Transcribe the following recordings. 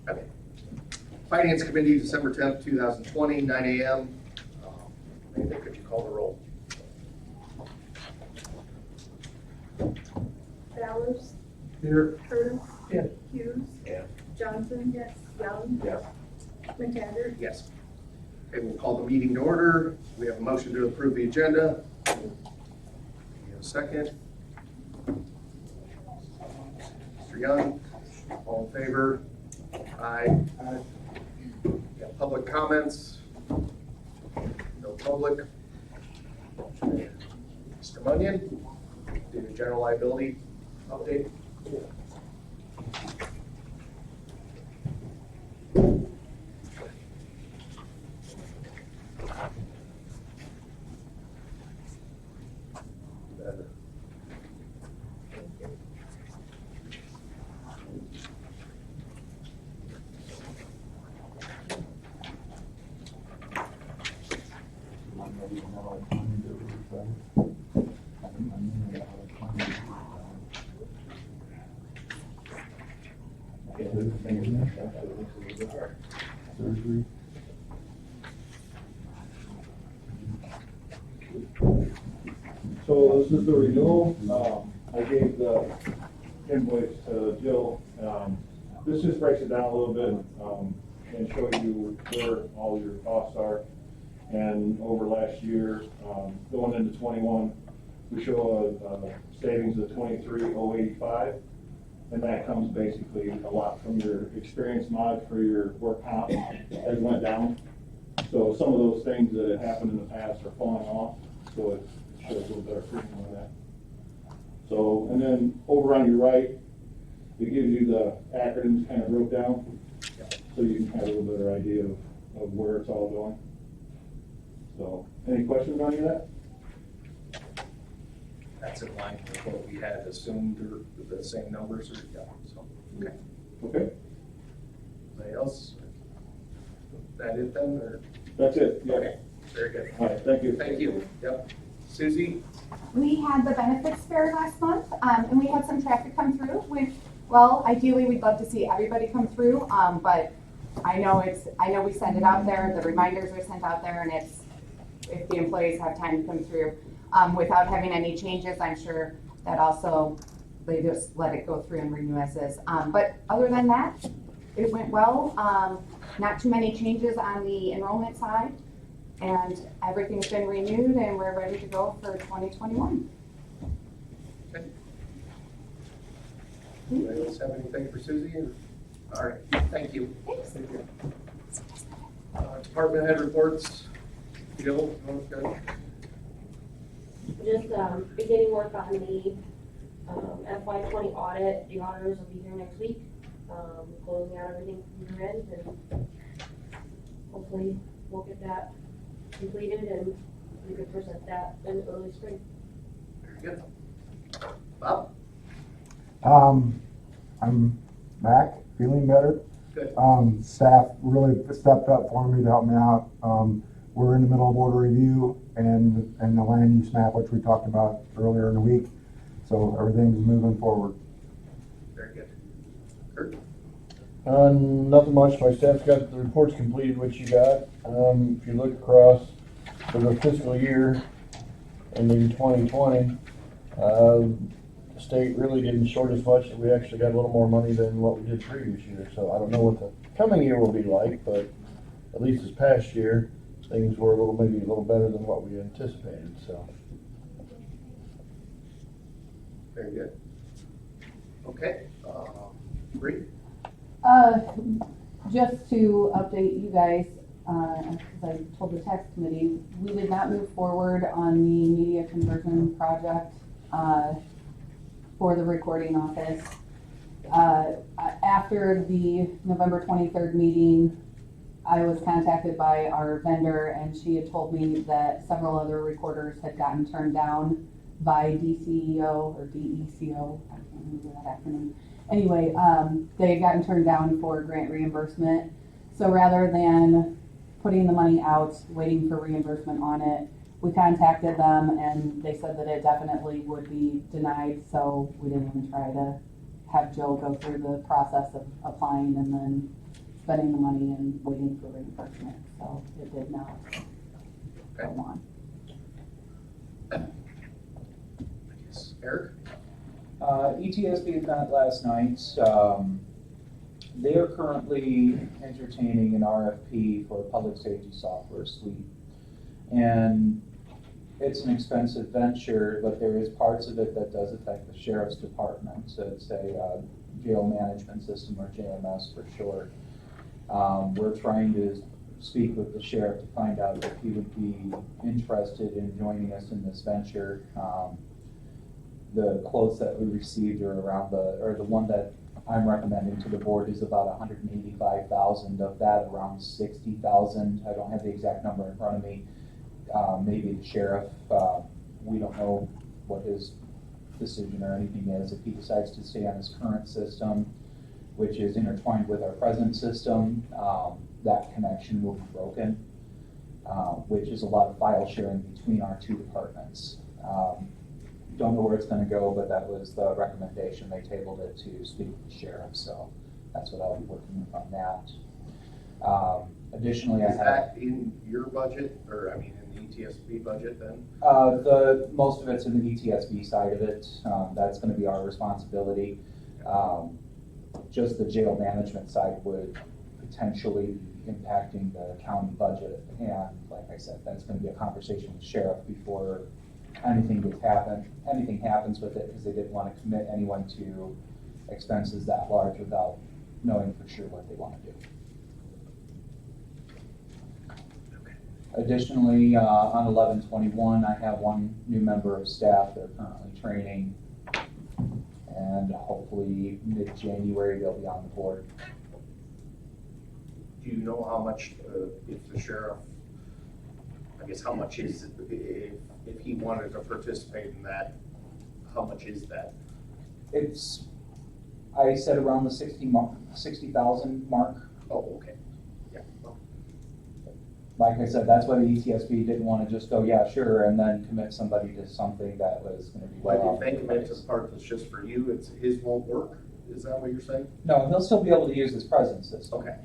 Okay. Finance Committee, December 10th, 2020, 9 a.m. Amanda, could you call the roll? Bowers. Here. Curtis. Yeah. Hughes. Yeah. Johnson. Yes. Young. Yes. McTaggart. Yes. Okay, we'll call the meeting to order. We have a motion to approve the agenda. We have a second. Mr. Young, all in favor? Aye. We have public comments. No public. Mr. Munyon, do the general liability update. Surgery. So this is the renewal. I gave the invoice to Jill. This just breaks it down a little bit and show you where all your costs are. And over last year, going into 21, we show a savings of 23,085. And that comes basically a lot from your experience mod for your work comp as it went down. So some of those things that had happened in the past are falling off, so it shows a little better premium on that. So, and then over on your right, it gives you the acronyms kind of broke down, so you can have a little better idea of where it's all going. So, any questions on any of that? That's in line with what we had assumed, or the same numbers, or, yeah, so, okay. Okay, Anybody else? That it then, or? that's it. Yeah. Okay, very good. All right, thank you. Thank you. Yep. Susie? We had the benefits fair last month, and we had some traffic come through, which, well, ideally, we'd love to see everybody come through, but I know we send it out there, the reminders are sent out there, and it's, if the employees have time to come through, without having any changes, I'm sure that also, they just let it go through and renew as is. But other than that, it went well. Not too many changes on the enrollment side, and everything's been renewed, and we're ready to go for 2021. Okay. Anybody else have anything for Susie? All right, thank you. Thanks. Thank you. Department head reports. Jill, good. Just beginning work on the FY20 audit. The auditors will be here next week, closing out everything from your end, and hopefully we'll get that completed and we can present that in early spring. Very good. Bob? I'm back, feeling better. Good. Staff really stepped up for me to help me out. We're in the middle of order review and the land use map, which we talked about earlier in the week. So everything's moving forward. Very good. Kurt? Nothing much. My staff's got the reports completed, which you got. If you look across for the fiscal year ending 2020, the state really didn't short as much. We actually got a little more money than what we did previous year. So I don't know what the coming year will be like, but at least this past year, things were maybe a little better than what we anticipated. So. Very good. Okay. Bree? Just to update you guys, because I told the tax committee, we did not move forward on the media conversion project for the recording office. After the November 23rd meeting, I was contacted by our vendor, and she had told me that several other recorders had gotten turned down by DCEO or DECO, I can't remember that acronym. Anyway, they had gotten turned down for grant reimbursement. So rather than putting the money out, waiting for reimbursement on it, we contacted them and they said that it definitely would be denied. So we didn't even try to have Jill go through the process of applying and then spending the money and waiting for reimbursement, so it did not go Okay. on. Eric? ETSB met last night. They are currently entertaining an RFP for a public safety software suite. And it's an expensive venture, but there is parts of it that does affect the sheriff's department. So it's a jail management system, or JMS for short. We're trying to speak with the sheriff to find out if he would be interested in joining us in this venture. The quotes that we received are around the one that I'm recommending to the board is about 185,000. Of that, around 60,000. I don't have the exact number in front of me. Maybe the sheriff, we don't know what his decision or anything is. If he decides to stay on his current system, which is intertwined with our present system, that connection will be broken, which is a lot of file sharing between our two departments. Don't know where it's going to go, but that was the recommendation. They tabled it to speak with the sheriff, so that's what I'll be working with on that. Additionally, Is I have that in your budget, or, I mean, in the ETSB budget then? most of it's in the ETSB side of it. That's going to be our responsibility. Just the jail management side would potentially be impacting the county budget, and like I said, that's going to be a conversation with the sheriff before anything happens with it, because they didn't want to commit anyone to expenses that large without knowing for sure what they want to do. Additionally, on 11/21, I have one new member of staff they're currently training, and hopefully mid-January they'll be on the board. Do you know how much, if the sheriff, I guess, how much is, if he wanted to participate in that, how much is that? I said around the 60,000 mark. Oh, okay. Yeah. Like I said, that's why the ETSB didn't want to just go, yeah, sure, and then commit somebody to something that was going to be Like, well if off they their commit to base. the part that's just for you, his won't work? Is that what you're saying? No, he'll still be able to use his present system. Okay.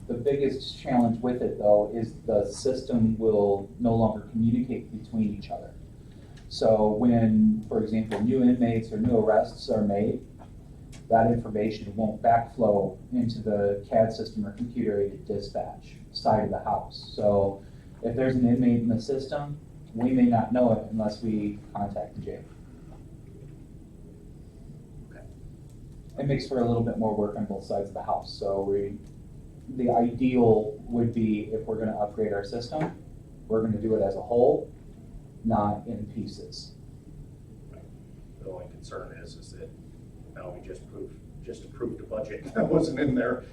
The biggest challenge with it, though, is the system will no longer communicate between each other. So when, for example, new inmates or new arrests are made, that information won't backflow into the CAD system or computer-aided dispatch side of the house. So if there's an inmate in the system, we may not know it unless we contact the jail. It makes for a little bit more work on both sides of the house. So the ideal would be, if we're going to upgrade our system, we're going to do it as a whole, not in pieces. The only concern is that now we just approved a budget that wasn't in there.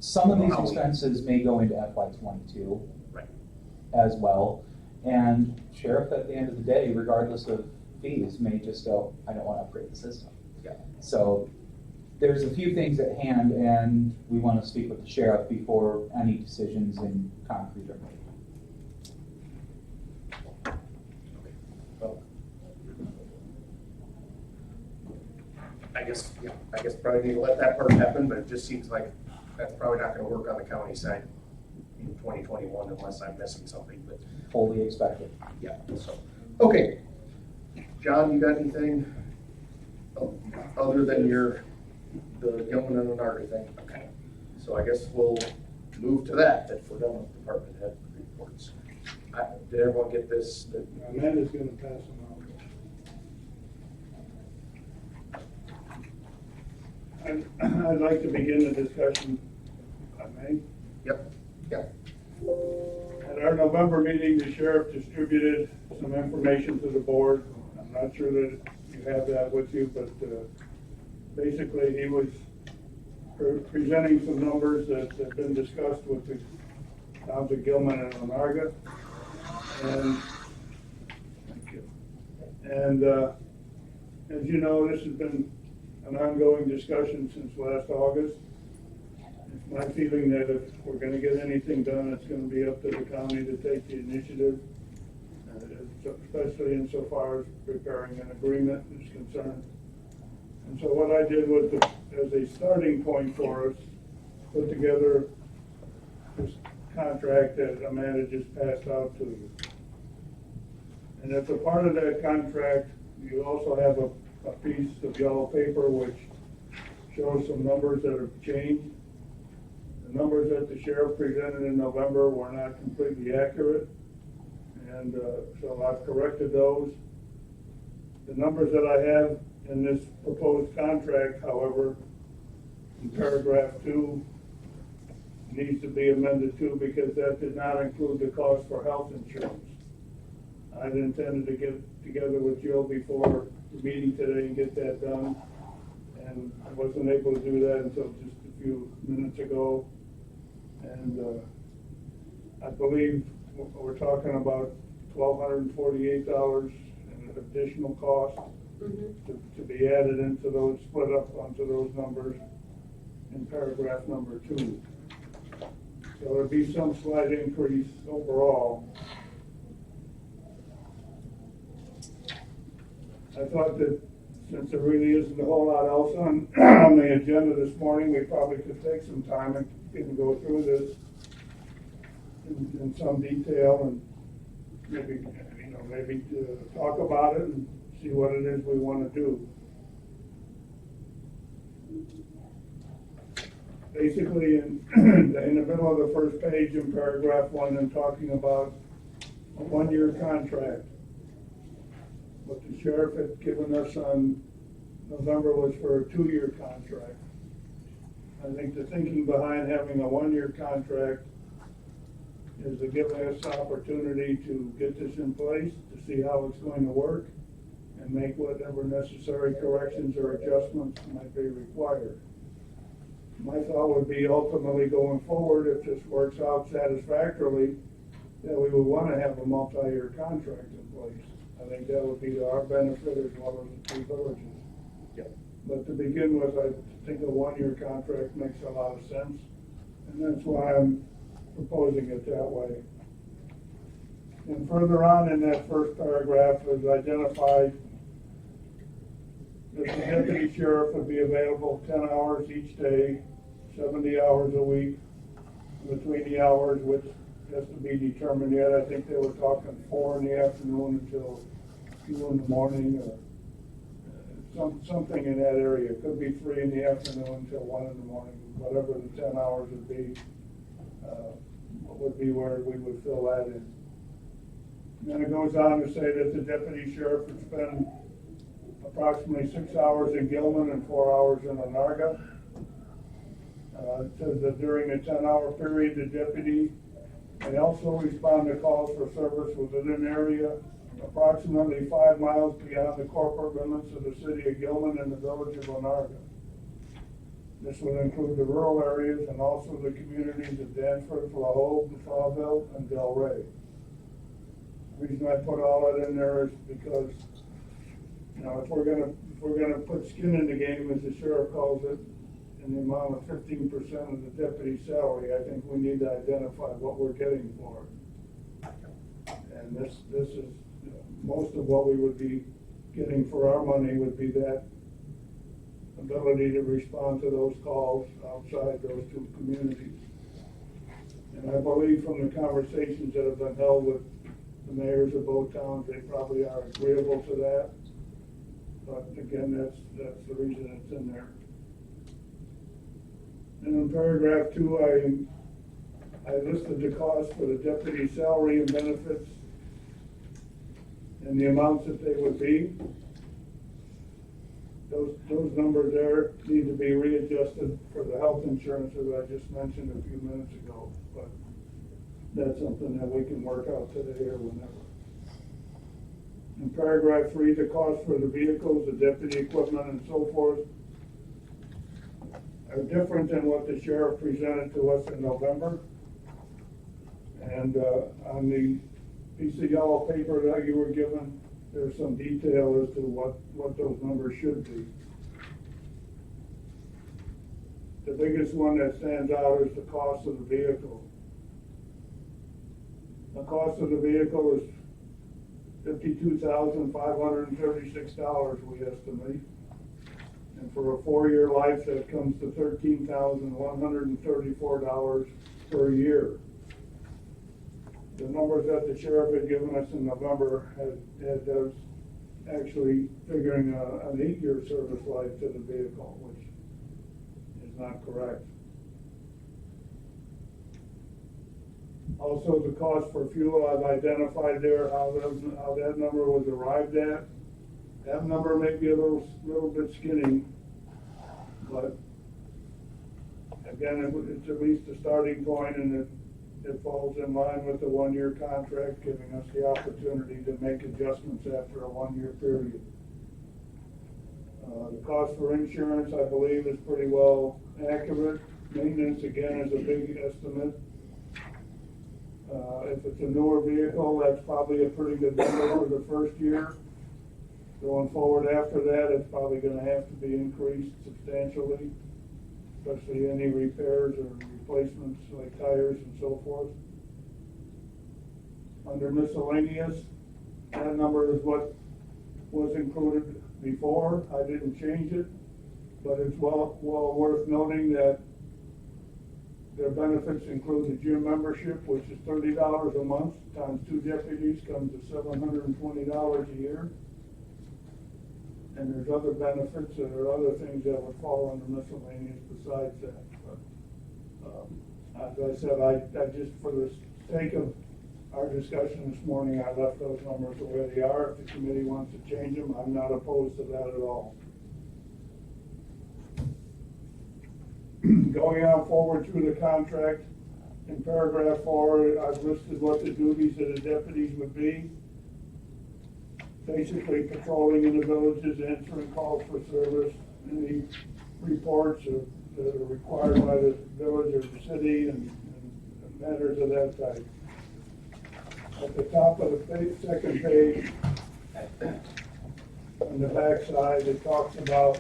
Some of these How we- expenses may go into FY22 Right. as well. And sheriff, at the end of the day, regardless of fees, may just go, I don't want to upgrade the system. Yeah. So there's a few things at hand, and we want to speak with the sheriff before any decisions in concrete are made. Well, I guess probably need to let that part happen, but it just seems like that's probably not gonna work on the county side in 2021 unless I'm missing something, but Fully expected. yeah, so. Okay. John, you got anything other than the Gilman and Lenardi thing? Okay. So I guess we'll move to that if we're done with department head reports. Did everyone get this? Amanda's gonna pass them out. I'd like to begin the discussion, if I may. Yep. At our November meeting, the sheriff distributed some information to the board. I'm not sure that you have that with you, but basically he was presenting some numbers that have been discussed with the towns of Gilman and Onarga. And thank you. And as you know, this has been an ongoing discussion since last August. It's my feeling that if we're gonna get anything done, it's gonna be up to the county to take the initiative, especially insofar as preparing an agreement is concerned. And so what I did was, as a starting point for us, put together this contract that Amanda just passed out to you. And as a part of that contract, you also have a piece of yellow paper which shows some numbers that have changed. The numbers that the sheriff presented in November were not completely accurate, and so I've corrected those. The numbers that I have in this proposed contract, however, in paragraph 2, needs to be amended too, because that did not include the cost for health insurance. I'd intended to get together with Jill before the meeting today and get that done, and I wasn't able to do that until just a few minutes ago. And I believe we're talking about $1,248 in additional cost to be added into those, split up onto those numbers in paragraph number 2. So there'd be some slight increase overall. I thought that since there really isn't a whole lot else on, on the agenda this morning, we probably could take some time and go through this in some detail and maybe talk about it and see what it is we want to do. Basically, in the middle of the first page in paragraph 1, I'm talking about a 1-year contract. What the sheriff had given us on November was for a 2-year contract. I think the thinking behind having a 1-year contract is to give us the opportunity to get this in place, to see how it's going to work, and make whatever necessary corrections or adjustments might be required. My thought would be ultimately going forward, if this works out satisfactorily, that we would want to have a multi-year contract in place. I think that would be to our benefit as well as the 2 villages. Yep. But to begin with, I think a 1-year contract makes a lot of sense, and that's why I'm proposing it that way. And further on in that first paragraph is identified that the deputy sheriff would be available 10 hours each day, 70 hours a week. Between the hours, which has to be determined yet, I think they were talking 4 in the afternoon until 2 in the morning, or something in that area. It could be 3 in the afternoon until 1 in the morning. Whatever the 10 hours would be where we would fill that in. And then it goes on to say that the deputy sheriff would spend approximately 6 hours in Gilman and 4 hours in Onarga. It says that during the 10-hour period, the deputy may also respond to calls for service within an area approximately 5 miles beyond the corporate limits of the city of Gilman and the village of Onarga. This would include the rural areas and also the communities of Danforth, La Hogue, Fauville, and Del Rey. The reason I put all that in there is because, if we're gonna put skin in the game, as the sheriff calls it, in the amount of 15% of the deputy salary, I think we need to identify what we're getting for it. And this is, most of what we would be getting for our money would be that ability to respond to those calls outside those 2 communities. And I believe from the conversations that have been held with the mayors of both towns, they probably are agreeable to that. But again, that's the reason it's in there. And in paragraph 2, I listed the cost for the deputy salary and benefits and the amounts that they would be. Those numbers there need to be readjusted for the health insurance that I just mentioned a few minutes ago. But that's something that we can work out today or whenever. In paragraph 3, the cost for the vehicles, the deputy equipment, and so forth are different than what the sheriff presented to us in November. And on the piece of yellow paper that you were given, there's some detail as to what those numbers should be. The biggest one that stands out is the cost of the vehicle. The cost of the vehicle is $52,536, we estimate. And for a 4-year life, that comes to $13,134 per year. The numbers that the sheriff had given us in November had us actually figuring an 8-year service life to the vehicle, which is not correct. Also, the cost for fuel, I've identified there how that number was arrived at. That number may be a little bit skinny, but again, it's at least a starting point, and it falls in line with the 1-year contract, giving us the opportunity to make adjustments after a 1-year period. The cost for insurance, I believe, is pretty well accurate. Maintenance, again, is a big estimate. If it's a newer vehicle, that's probably a pretty good number for the first year. Going forward after that, it's probably gonna have to be increased substantially, especially any repairs or replacements like tires and so forth. Under miscellaneous, that number is what was included before. I didn't change it, but it's well worth noting that their benefits include the gym membership, which is $30 a month, times 2 deputies comes to $720 a year. And there's other benefits, and there are other things that would fall under miscellaneous besides that. But, as I said, I just, for the sake of our discussion this morning, I left those numbers the way they are. If the committee wants to change them, I'm not opposed to that at all. Going on forward through the contract, in paragraph 4, I've listed what the duties of the deputies would be. Basically patrolling in the villages, answering calls for service, any reports that are required by the village or the city, and matters of that type. At the top of the second page, on the back side, it talks about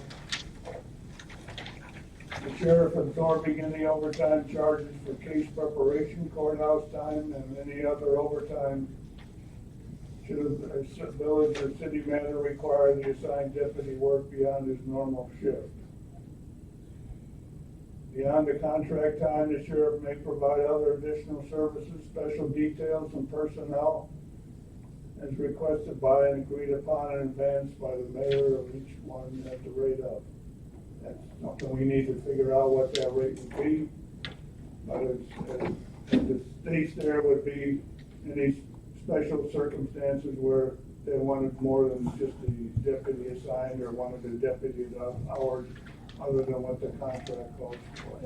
the sheriff absorbing any overtime charges for case preparation, courthouse time, and any other overtime should a village or city matter require the assigned deputy work beyond his normal shift. Beyond the contract time, the sheriff may provide other additional services, special details, and personnel as requested by and agreed upon in advance by the mayor of each one at the rate of. That's something we need to figure out what that rate would be. But it states there would be any special circumstances where they wanted more than just the deputy assigned or wanted the deputy hours other than what the contract calls for.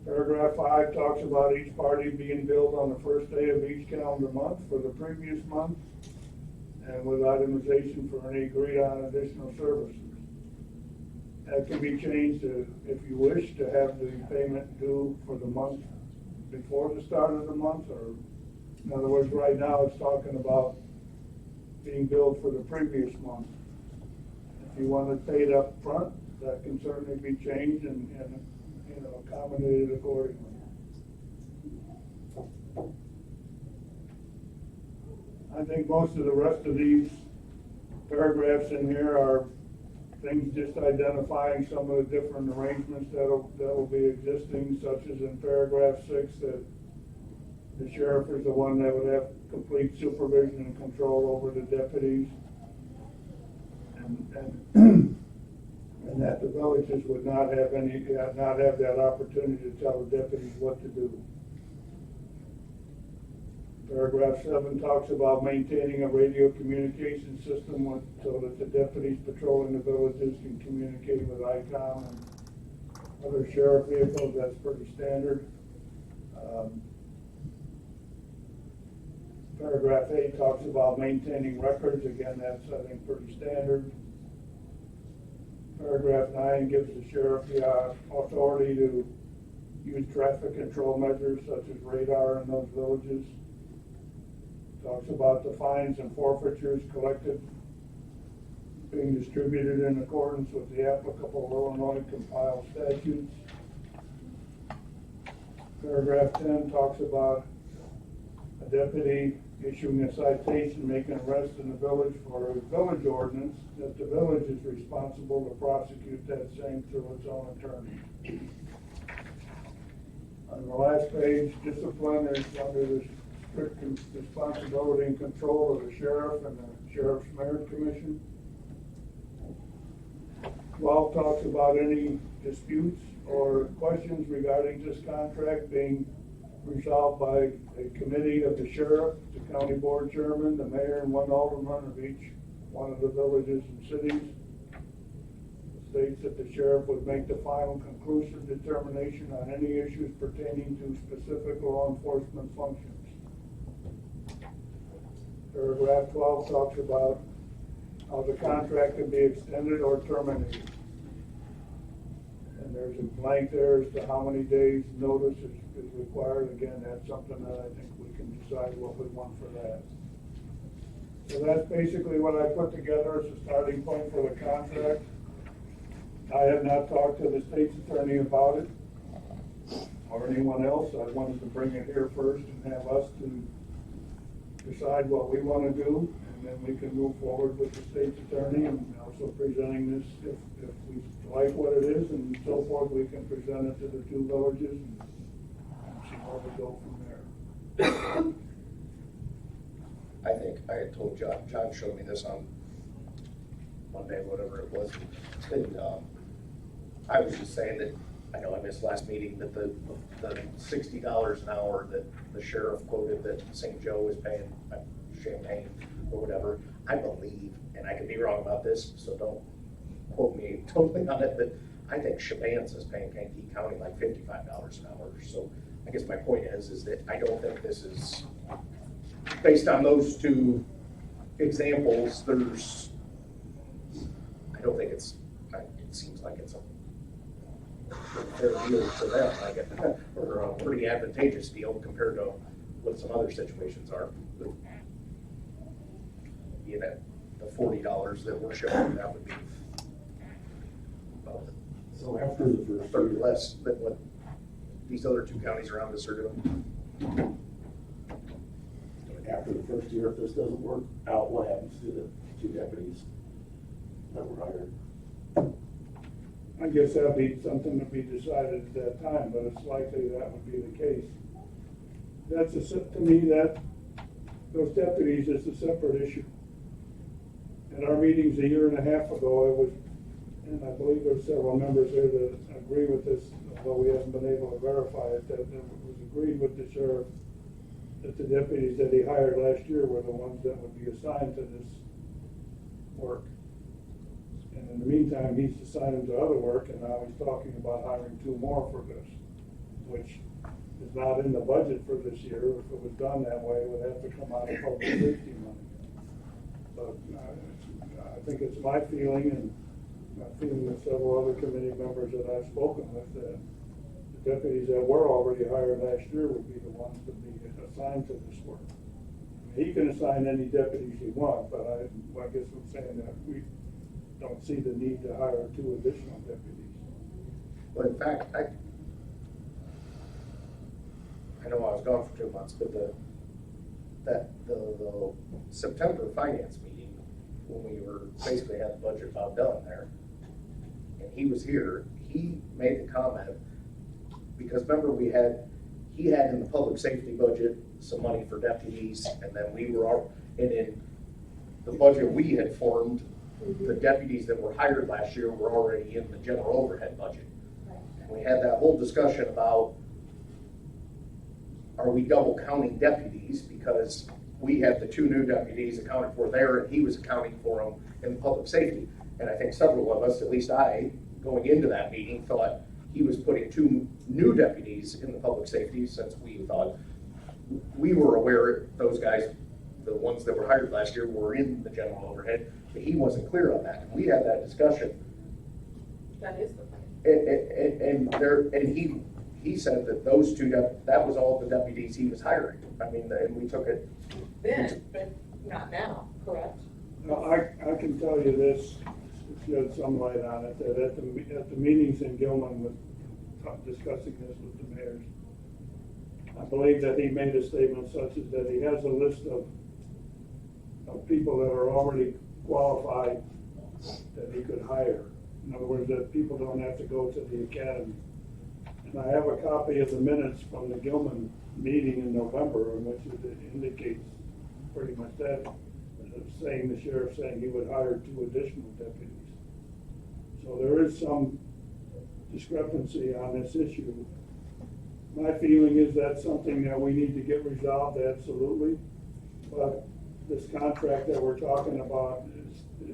Paragraph 5 talks about each party being billed on the first day of each calendar month for the previous month, and with itemization for any agreed on additional services. That can be changed if you wish to have the payment due for the month before the start of the month, or in other words, right now it's talking about being billed for the previous month. If you want it paid up front, that can certainly be changed and accommodated accordingly. I think most of the rest of these paragraphs in here are things just identifying some of the different arrangements that'll be existing, such as in paragraph 6 that the sheriff is the one that would have complete supervision and control over the deputies, and that the villages would not have that opportunity to tell the deputies what to do. Paragraph 7 talks about maintaining a radio communication system so that the deputies patrolling the villages can communicate with ICOM and other sheriff vehicles. That's pretty standard. Paragraph 8 talks about maintaining records. Again, that's, I think, pretty standard. Paragraph 9 gives the sheriff the authority to use traffic control measures such as radar in those villages. Talks about the fines and forfeitures collected being distributed in accordance with the applicable Illinois compiled statutes. Paragraph 10 talks about a deputy issuing a citation, making arrest in the village for a village ordinance, that the village is responsible to prosecute that same through its own attorney. On the last page, discipline is under the strict responsibility and control of the sheriff and the Sheriff's Merit Commission. 12 talks about any disputes or questions regarding this contract being resolved by a committee of the sheriff, the county board chairman, the mayor, and one alderman of each one of the villages and cities. It states that the sheriff would make the final conclusive determination on any issues pertaining to specific law enforcement functions. Paragraph 12 talks about how the contract can be extended or terminated. And there's a blank there as to how many days notice is required. Again, that's something that I think we can decide what we want for that. So that's basically what I put together as a starting point for the contract. I have not talked to the state's attorney about it or anyone else. I wanted to bring it here first and have us to decide what we want to do, and then we can move forward with the state's attorney and also presenting this, if we like what it is and so forth, we can present it to the two villages and see where we go from there. I think I had told John showed me this on Monday, whatever it was. And, I was just saying that, I know I missed last meeting, that the $60 an hour that the sheriff quoted that St. Joe is paying Champaign or whatever, I believe, and I could be wrong about this, so don't quote me totally on it, but I think Chaban's is paying Kankakee County like $55 an hour. So I guess my point is that I don't think this is, based on those two examples, I don't think it seems like it's a fair deal to them, or a pretty advantageous deal compared to what some other situations are. You know, the $40 that we're showing, that would be So after the a first third year, less than what these other two counties around us are doing. after the first year, if this doesn't work out, what happens to the 2 deputies that were hired? I guess that'd be something to be decided at that time, but it's likely that would be the case. That's to me, that those deputies is a separate issue. At our meetings a year and a half ago, it was, and I believe there's several members there that agree with this, although we haven't been able to verify it, that it was agreed with the sheriff that the deputies that he hired last year were the ones that would be assigned to this work. And in the meantime, he's assigned them to other work, and now he's talking about hiring 2 more for this, which is not in the budget for this year. If it was done that way, it would have to come out of public safety money. But I think it's my feeling, and my feeling with several other committee members that I've spoken with, that the deputies that were already hired last year would be the ones to be assigned to this work. I mean, he can assign any deputies he wants, but I guess I'm saying that we don't see the need to hire 2 additional deputies. But in fact, I know I was gone for 2 months, but the September finance meeting, when we were basically had the budget about done there, and he was here, he made the comment, because remember he had in the public safety budget some money for deputies, and then we were, and in the budget we had formed, the deputies that were hired last year were already in the general overhead budget. And we had that whole discussion about, are we double counting deputies? Because we had the 2 new deputies accounted for there, and he was accounting for them in public safety. And I think several of us, at least I, going into that meeting, thought he was putting 2 new deputies in the public safety, since we thought, we were aware those guys, the ones that were hired last year, were in the general overhead, but he wasn't clear on that. And we had that discussion. That is the plan. And he said that those 2, that was all the deputies he was hiring. I mean, and we took it. Then, but not now, correct? No, I can tell you this, if you had some light on it, that at the meetings in Gilman with discussing this with the mayors, I believe that he made a statement such as that he has a list of people that are already qualified that he could hire. In other words, that people don't have to go to the academy. And I have a copy of the minutes from the Gilman meeting in November, in which it indicates pretty much that, saying the sheriff saying he would hire 2 additional deputies. So there is some discrepancy on this issue. My feeling is that's something that we need to get resolved, absolutely. But this contract that we're talking about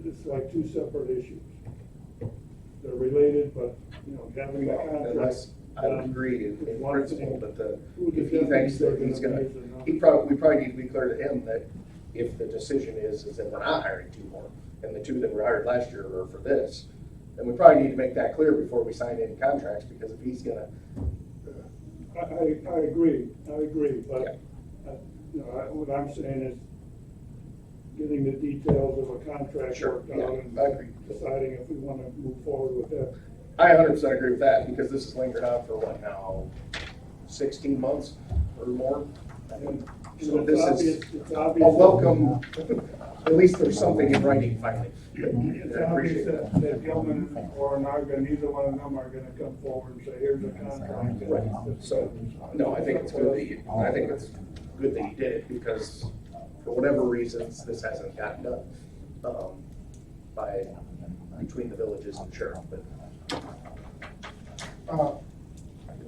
it's like 2 separate issues. They're related, but, you know, having the contract. Unless I would agree in one principle, thing. but Who the if he thinks that deputies he's are gonna, use or not. we probably need to be clear to him that if the decision is that we're not hiring 2 more, and the 2 that were hired last year are for this, then we probably need to make that clear before we sign any contracts, because if he's gonna. I agree, but, Yeah. you know, what I'm saying is getting the details of a contract Sure, worked yeah, out and I agree. deciding if we want to move forward with that. I 100% agree with that, because this has lingered on for what now, 16 months or more? And So it's this obvious, is it's a obvious. welcome, at least there's something in writing finally. It's I obvious appreciate that Gilman or Narga, neither one of them are gonna come forward and say, here's a contract. Right, so, no, I think it's good that you, I think it's good that you did it, because for whatever reasons, this hasn't gotten done, between the villages and sheriff, but.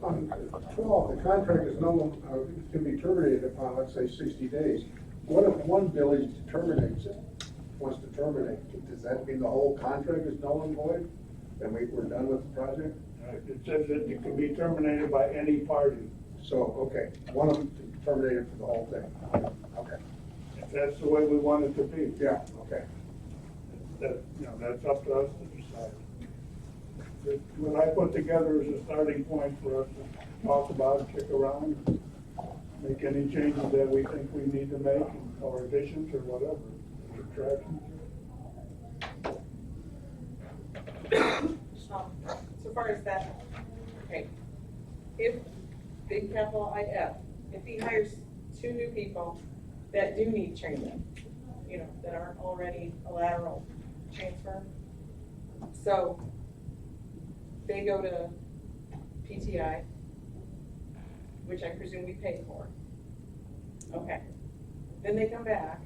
On 12, the contract is can be terminated upon, let's say, 60 days. What if one village wants to terminate? Does that mean the whole contract is null and void? And we're done with the project? It says that it can be terminated by any party. So, okay, one of them terminated for the whole thing. Okay, If that's the way we want it to be. yeah, okay. That, you know, that's up to us to decide. What I put together is a starting point for us to talk about, kick around, make any changes that we think we need to make, or additions or whatever, subtractions. So far as that, okay, if, big capital IF, if he hires 2 new people that do need training, you know, that aren't already a lateral transfer, so they go to PTI, which I presume we pay for. Okay, then they come back,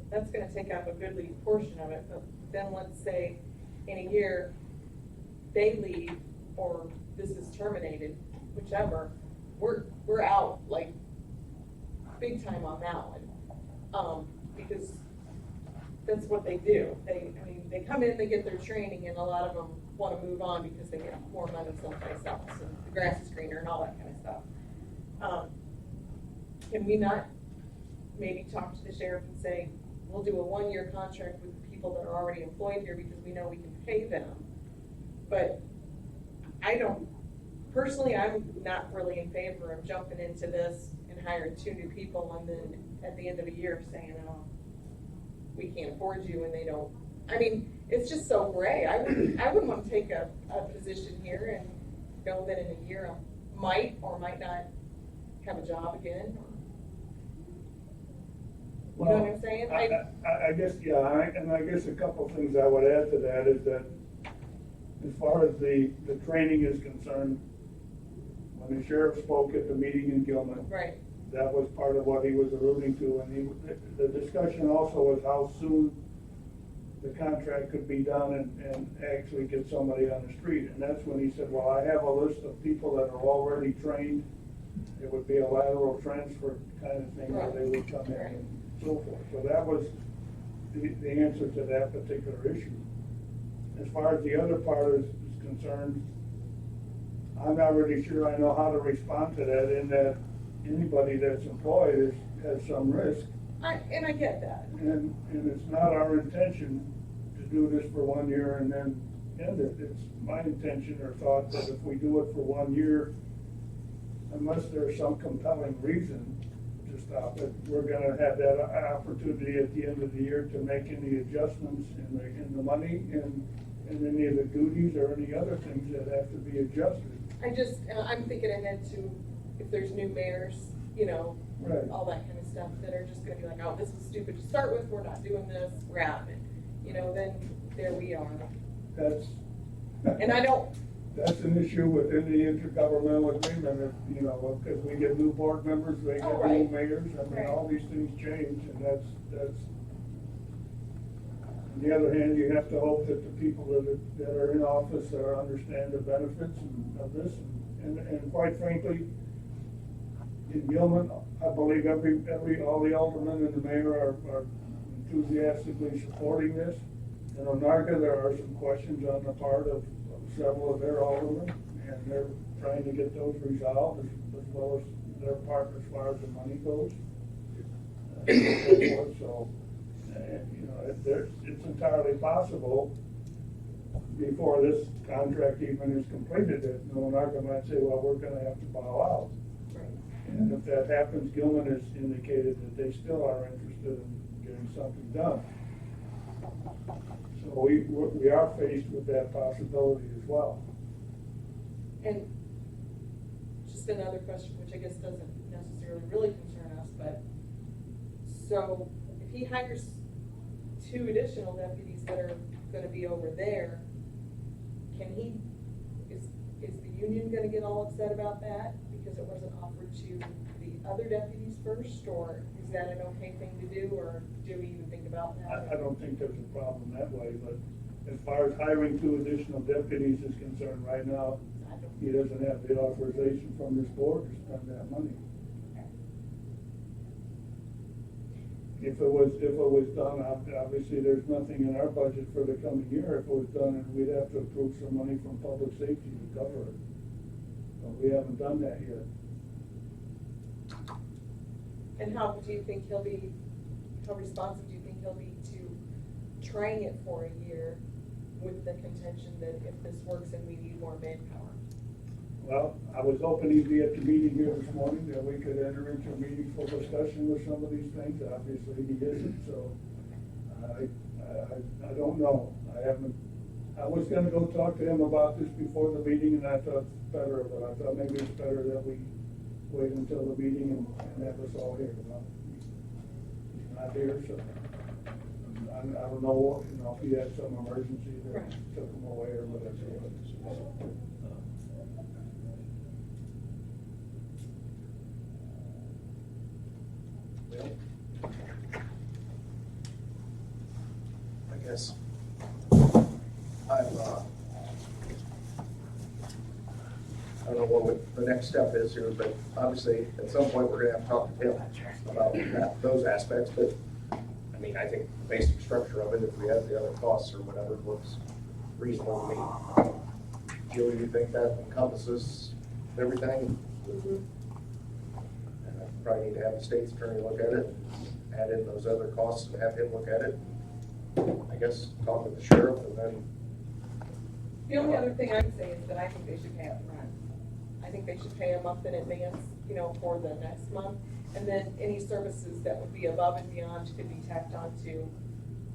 that's gonna take up a goodly portion of it, but then let's say in a year, they leave, or this is terminated, whichever, we're out, like, big time on that one. Because that's what they do. They come in, they get their training, and a lot of them want to move on because they get more money someplace else, and the grass is greener and all that kind of stuff. Can we not maybe talk to the sheriff and say, we'll do a 1-year contract with the people that are already employed here because we know we can pay them? But personally, I'm not really in favor of jumping into this and hiring 2 new people and then at the end of a year saying, oh, we can't afford you, and they don't. I mean, it's just so gray. I wouldn't want to take a position here and know that in a year I might or might not have a job again. You know what I'm saying? I guess, yeah, and I guess a couple of things I would add to that is that as far as the training is concerned, when the sheriff spoke at the meeting in Gilman, Right. that was part of what he was alluding to, and the discussion also was how soon the contract could be done and actually get somebody on the street. And that's when he said, well, I have a list of people that are already trained. It would be a lateral transfer kind of thing where they would come in and so forth. So that was the answer to that particular issue. As far as the other part is concerned, I'm not really sure I know how to respond to that, in that anybody that's employed has some risk. And I get that. And it's not our intention to do this for 1 year and then end it. It's my intention or thought that if we do it for 1 year, unless there's some compelling reason to stop it, we're gonna have that opportunity at the end of the year to make any adjustments in the money and any of the duties or any other things that have to be adjusted. I'm thinking ahead to if there's new mayors, you know, Right. all that kind of stuff that are just gonna be like, oh, this was stupid to start with, we're not doing this, we're out of it. You know, then there we are. That's, And I don't, that's an issue within the intergovernmental agreement, if, you know, because we get new board members, they Oh, get new right. mayors, I mean, Right. all these things change, and that's. On the other hand, you have to hope that the people that are in office understand the benefits of this, and quite frankly, in Gilman, I believe all the aldermen and the mayor are enthusiastically supporting this. In Onarga, there are some questions on the part of several of their aldermen, and they're trying to get those resolved as well as their part as far as the money goes. So, you know, it's entirely possible before this contract even is completed that Onarga might say, well, we're gonna have to bow out. And if that happens, Gilman has indicated that they still are interested in getting something done. So we are faced with that possibility as well. and just another question, which I guess doesn't necessarily really concern us, but, so if he hires 2 additional deputies that are gonna be over there, can he, is the union gonna get all upset about that because it wasn't offered to the other deputies first, or is that an okay thing to do, or do we even think about that? I don't think there's a problem that way, but as far as hiring 2 additional deputies is concerned, right now, he doesn't have the authorization from this board to spend that money. If it was done, obviously, there's nothing in our budget for the coming year. If it was done, we'd have to approve some money from public safety to cover it. But we haven't done that yet. And how do you think he'll be, how responsive do you think he'll be to trying it for a year with the contention that if this works and we need more manpower? Well, I was hoping he'd be at the meeting here this morning, that we could enter into a meaningful discussion with some of these things. Obviously, he isn't, so I don't know. I was gonna go talk to him about this before the meeting, and I thought better of it. I thought maybe it's better that we wait until the meeting and have us all here. Well, he's not here, so I don't know, you know, if he had some emergency that took him away or whatever. I guess I don't know what the next step is here, but obviously, at some point, we're gonna have to talk to him about those aspects, but, I mean, I think the basic structure of it, if we have the other costs or whatever, looks reasonable to me. Julie, you think that encompasses everything? Mm-hmm. And I probably need to have the state's attorney look at it, add in those other costs and have him look at it. I guess talk with the sheriff and then. The only other thing I would say is that I think they should pay up front. I think they should pay a month in advance, you know, for the next month. And then any services that would be above and beyond could be tacked onto,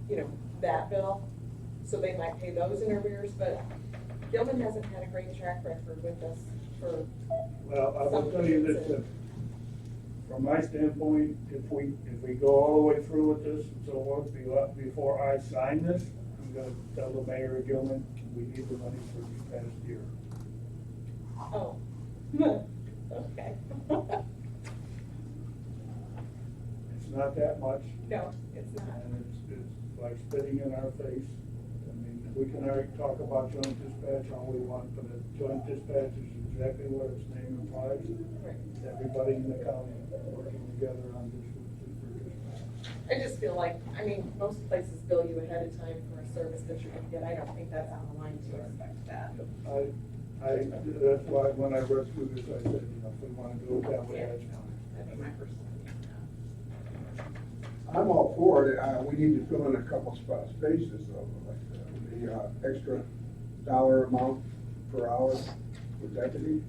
you know, that bill. So they might pay those in arrears, but Gilman hasn't had a great track record with us for. Well, I will tell you this, that from my standpoint, if we go all the way through with this and so on, before I sign this, I'm gonna tell the mayor of Gilman, we need the money for this past year. Oh, okay. It's not that much, No, it's not. and it's like spitting in our face. I mean, we can already talk about joint dispatch all we want, but joint dispatch is exactly what its name implies. Right. Everybody in the county working together on this for dispatch. I just feel like, I mean, most places bill you ahead of time for a service that you're gonna get. I don't think that's out of line to expect that. That's why when I read through this, I said, you know, if we wanna do it that way, that's fine. That'd be my first opinion. I'm all for it. We need to fill in a couple spaces of like the extra dollar amount per hour for deputy.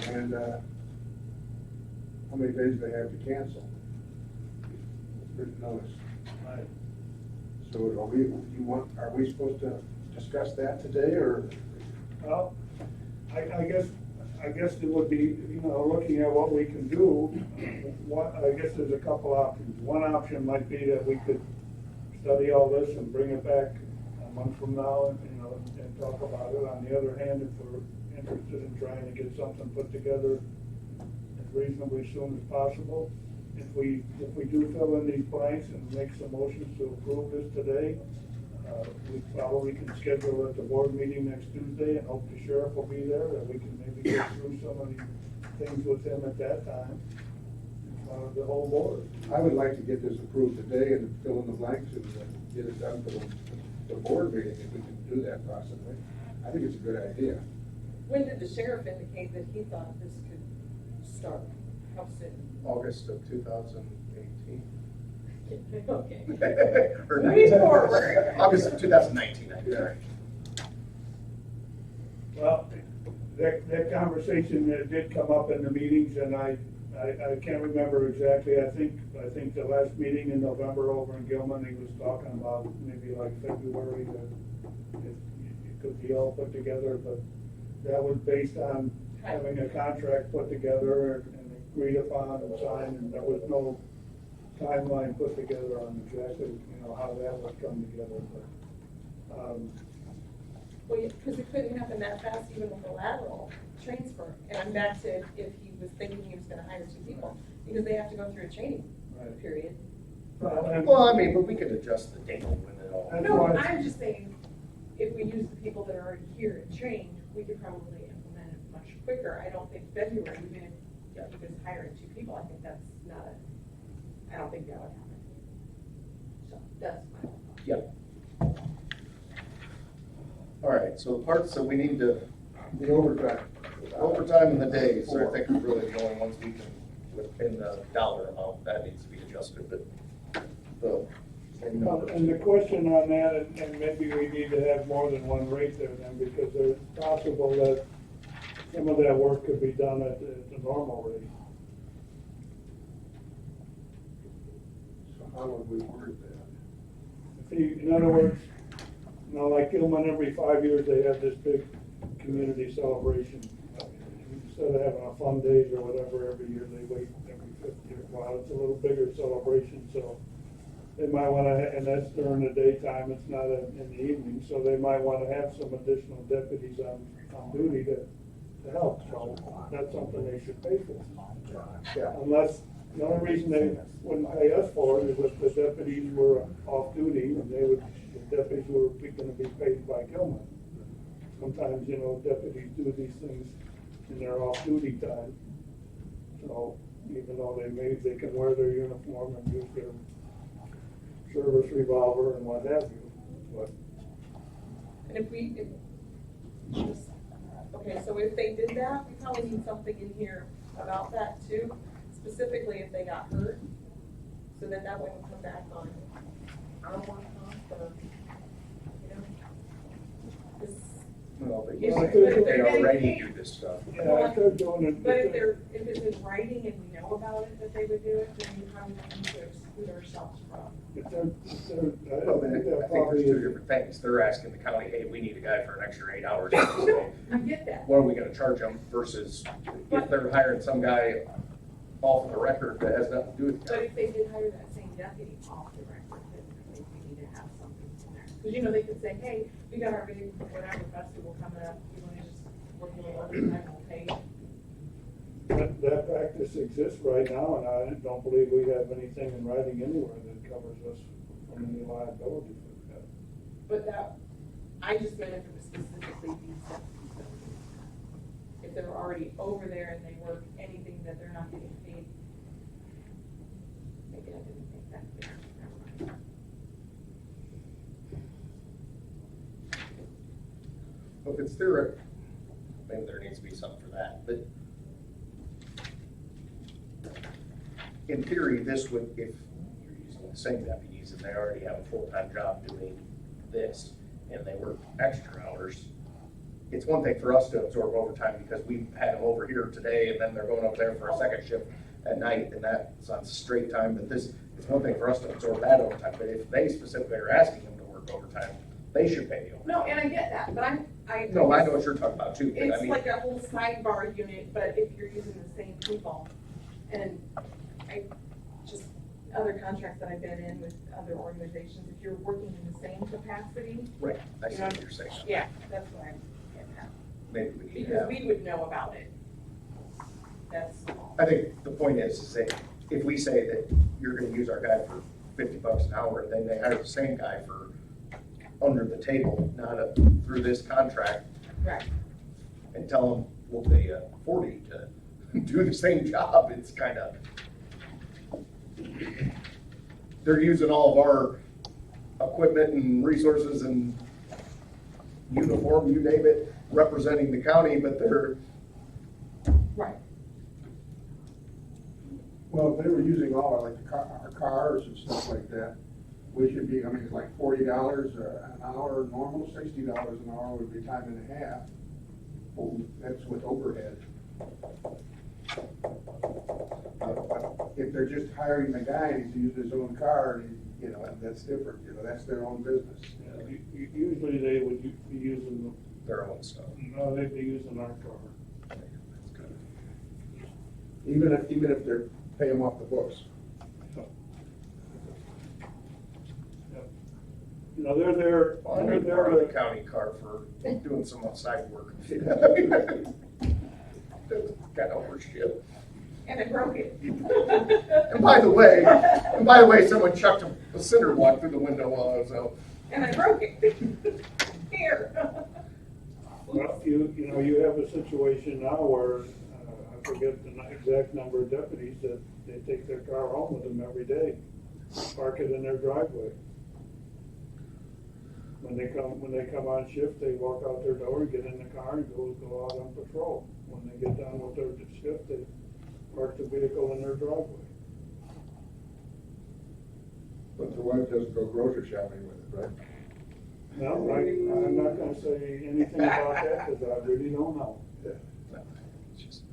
And how many days they have to cancel. Written notice. Right. So are we supposed to discuss that today or? Well, I guess I guess it would be, looking at what we can do, I guess there's a couple options. One option might be that we could study all this and bring it back a month from now and talk about it. On the other hand, if we're interested in trying to get something put together as reasonably soon as possible, if we do fill in these blanks and make some motions to approve this today, we probably can schedule it at the board meeting next Tuesday and hope the sheriff will be there, and we can maybe get through some of these things with him at that time in front of the whole board. I would like to get this approved today and fill in the blanks and get it done for the board meeting, if we can do that possibly. I think it's a good idea. When did the sheriff indicate that he thought this could start? How soon? August of 2018. Okay. Or Moving forward. August of 2019, I'm sorry. Well, that conversation did come up in the meetings, and I can't remember exactly. I think the last meeting in November over in Gilman, he was talking about maybe like February, that it could be all put together, but that was based on having a contract put together and agreed upon and signed, and there was no timeline put together on exactly, how that would come together, but, Well, because it couldn't happen that fast even with the lateral transfer. And I'm back to if he was thinking he was gonna hire 2 people, because they have to go through a training Right. period. Well, I mean, but we could adjust the date when it all. That's No, why- I'm just saying, if we use the people that are already here and trained, we could probably implement it much quicker. I don't think February, even if you just hiring 2 people, I think that's not I don't think that would happen. So, that's my thought. Yep. All right, so the parts that we need to, The overtime. overtime in the days, I think are really the only ones we can, within the dollar amount, that needs to be adjusted, but the. And the question on that, and maybe we need to have more than one rate there then, because it's possible that some of that work could be done at the normal rate. So how would we word that? In other words, like Gilman, every 5 years, they have this big community celebration. Instead of having a fun days or whatever every year, they wait every 5th year. Wow, it's a little bigger celebration, so they might want to, and that's during the daytime, it's not in the evening, so they might want to have some additional deputies on duty to help. So that's something they should pay for. Yeah. Unless, the only reason they wouldn't pay us for it is if the deputies were off duty, and the deputies were gonna be paid by Gilman. Sometimes, deputies do these things in their off-duty time. So even though they can wear their uniform and use their service revolver and what have you, but. And okay, so if they did that, we probably need something in here about that too, specifically if they got hurt, so that wouldn't come back on our work comp or, this. Well, but Yes, they already do this stuff. Yeah, if they're doing it. But if it's in writing and we know about it, that they would do it, then we probably don't need to exclude ourselves from. Well, then, I think there's 2 different things. They're asking the county, hey, we need a guy for an extra 8 hours. No, I get that. What are we gonna charge them versus if they're hiring some guy off of the record that has nothing to do with the But county. if they did hire that same deputy off the record, then I think we need to have something in there. Because, they could say, hey, we got our big, whatever festival coming up, you want to just work a little overtime, we'll pay you. That practice exists right now, and I don't believe we have anything in writing anywhere that covers us from any liability for that. But I just meant if it was specifically these deputies. If they're already over there and they work anything that they're not getting paid. Maybe I didn't make that clear. Never mind. Well, if it's theoretic, maybe there needs to be something for that, but in theory, this would, if you're using the same deputies and they already have a full-time job doing this and they work extra hours, it's one thing for us to absorb overtime because we had them over here today and then they're going over there for a second shift at night and that's on straight time, but it's one thing for us to absorb that overtime, but if they specifically are asking them to work overtime, they should pay the overtime. No, and I get that, but No, I know what you're talking about too, but I It's mean, like a whole sidebar unit, but if you're using the same people. And I, just other contracts that I've been in with other organizations, if you're working in the same capacity, right, I see what you're saying. yeah, that's what I'm getting at. Maybe we need to Because have, we would know about it. That's all. I think the point is say, if we say that you're gonna use our guy for $50 an hour, then they hire the same guy for under the table, not through this contract, Right. and tell them we'll pay you 40 to do the same job, it's kind of, they're using all of our equipment and resources and uniform, you name it, representing the county, but they're, Right. Well, if they were using all our, like, our cars and stuff like that, we should be, I mean, it's like $40 an hour normal, $60 an hour would be time and a half. Well, that's with overhead. If they're just hiring the guy and he's using his own car, you know, that's different, you know, that's their own business. Yeah, usually they would be using, their own stuff. no, they'd be using our car. Even if they're paying them off the books. You know, they're there, Well, I they're need to borrow there the to, county car for doing some outside work. Kind of horseshit. And I broke it. And by the way, someone chucked a cinder block through the window while I was out. And I broke it. Here. well, you know, you have a situation now where, I forget the exact number of deputies that they take their car home with them every day, park it in their driveway. When they come on shift, they walk out their door, get in the car and go out on patrol. When they get done with their shift, they park the vehicle in their driveway. But the wife doesn't go grocery shopping with it, right? No, I'm not gonna say anything about that, because I really don't know. It's just-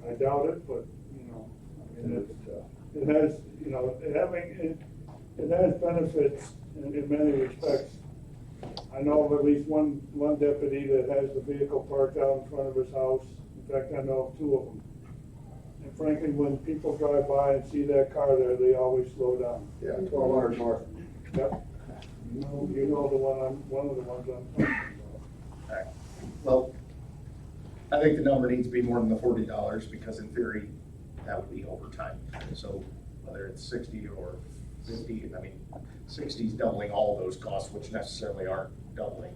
I doubt it, but, you know, I mean, it has, you know, it has benefits in many respects. I know of at least one deputy that has the vehicle parked out in front of his house. In fact, I know of two of them. And frankly, when people drive by and see that car there, they always slow down. Yeah, 1200 north. Yep. You know one of the ones I'm talking about. All right. Well, I think the number needs to be more than the $40 because in theory, that would be overtime. So whether it's 60 or 50, I mean, 60 is doubling all those costs, which necessarily aren't doubling.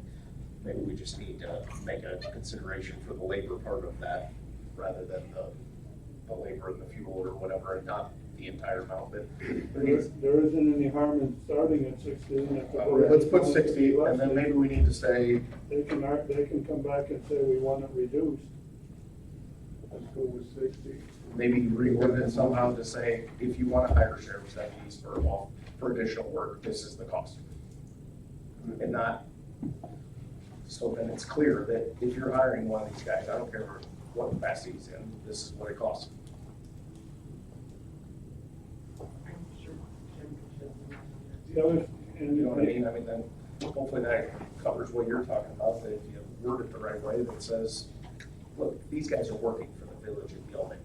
Maybe we just need to make a consideration for the labor part of that rather than the labor and the fuel or whatever, and not the entire amount, but there needs, There isn't any harm in starting at 60. And if the board let's put wants to 60, be less, and then maybe we need to say, They can come back and say, we want it reduced. Let's go with 60. maybe reword it somehow to say, if you want to hire sheriff's deputies for additional work, this is the cost. And not, so then it's clear that if you're hiring one of these guys, I don't care what capacity he's in, this is what it costs. The other, You know what I mean? I mean, then hopefully that covers what you're talking about, that if you word it the right way, that says, look, these guys are working for the village of Gilman.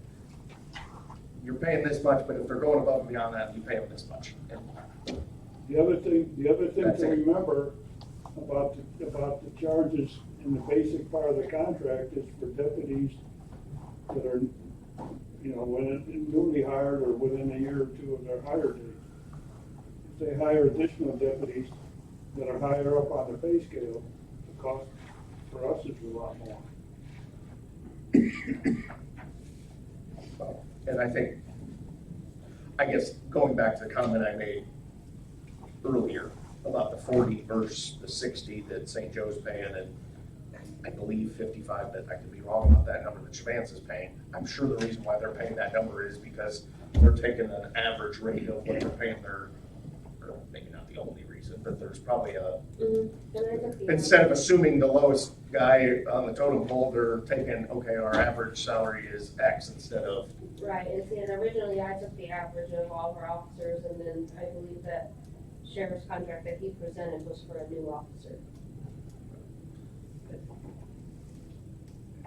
You're paying this much, but if they're going above and beyond that, you pay them this much. And The other thing That's to it. remember about the charges in the basic part of the contract is for deputies that are, you know, when newly hired or within a year or two of their hire date. If they hire additional deputies that are higher up on the pay scale, the cost for us is a lot more. And I think, I guess, going back to the comment I made earlier about the 40 versus the 60 that St. Joe's paying, and I believe 55, but I could be wrong about that number that Chavance is paying. I'm sure the reason why they're paying that number is because they're taking an average rate of what they're paying their, or maybe not the only reason, but there's probably a, instead of assuming the lowest guy on the totem pole, they're taking, okay, our average salary is X instead of. Right, and originally I took the average of all of our officers, and then I believe that sheriff's contract that he presented was for a new officer.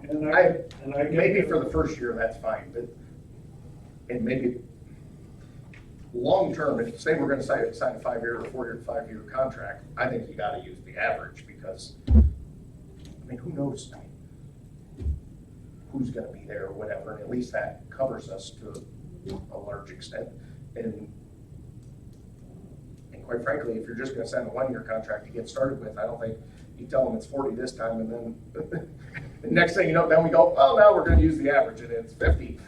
And I get Maybe that. for the first year, that's fine, but, and maybe long-term, if, say we're gonna sign a 5-year or 4-year, 5-year contract, I think you gotta use the average, because, I mean, who knows, who's gonna be there or whatever, and at least that covers us to a large extent. And quite frankly, if you're just gonna sign a 1-year contract to get started with, I don't think you tell them it's 40 this time, and then the next thing you know, then we go, oh, now we're gonna use the average, and it's 50.